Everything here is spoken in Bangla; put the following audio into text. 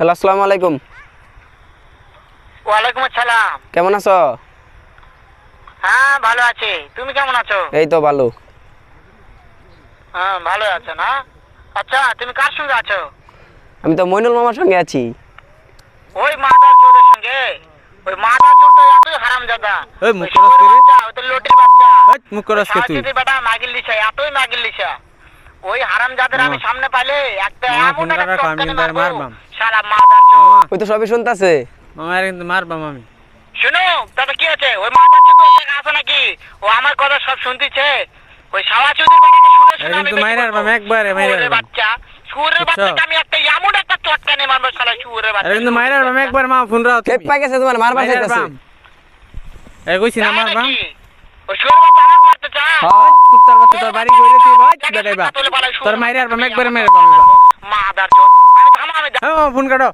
হ্যালো, আসসালামু আলাইকুম। ওয়ালাইকুম আসসালাম। কেমন আছো? হ্যাঁ ভালো আছি, তুমি কেমন আছো? এই তো ভালো। হ্যাঁ ভালো আছো না? আচ্ছা তুমি কার সঙ্গে আছো? আমি তো মইনুল মামার সঙ্গে আছি। ওই মাদার চোরের সঙ্গে? ওই মাদার চোর তো এতই হারামজাদা। ওই ওই মুখ শুয়োরের করস কে রে? বাচ্চা, ওই তো লটির বাচ্চা। ওই মুখ করস কে তুই? সাহায্যে বেটা মাগিল দিছে, এতই মাগিল দিছে। ওই হারামজাদের আমি সামনে পাইলে একটা মামা এমন ফোন একটা রাখো, আমি চটকানি কিন্তু আর মারবো, মারবাম। শালা মাদার চোর। মামা ওই তো সবই শুনতাছে। মামা আর কিন্তু মারবাম আমি। শুনো তাতে কি আছে? ওই মাদার চোর তো এলাকা আছে নাকি? ও আমার কথা সব শুনতিছে। ওই শালা চোরের বেটাকে শুনে শুনে আরে আমি কিন্তু বেশি মাইরে বলবো। আরবাম, একবারে মাইরে শুয়োরের আরবাম। বাচ্চা, শুয়োরের বুঝছো? বাচ্চাকে আমি একটা এমন একটা চটকানি মারবো, শালা শুয়োরের বাচ্চা। আরে কিন্তু মাইরে আরবাম, একবার মামা ফোন রাখো খেপ তুমি। পাই গেছে তোমার মারবার মাইরে চাইতাছে। আরবাম। এ কইছি না তাই মারবাম। নাকি? ওই শুয়োরের বাচ্চা আমাকে মারতে চায়? হ্যাঁ। কুত্তার বাচ্চা তোর বাড়ি কইরে তুই ভাই বেটাইবা। তোর মাইরে আরবাম, একবারে মেরে আরবাম এবার। মাদার চোদ। আমি থামো, আমি হ্যাঁ মামা ফোন কাটো।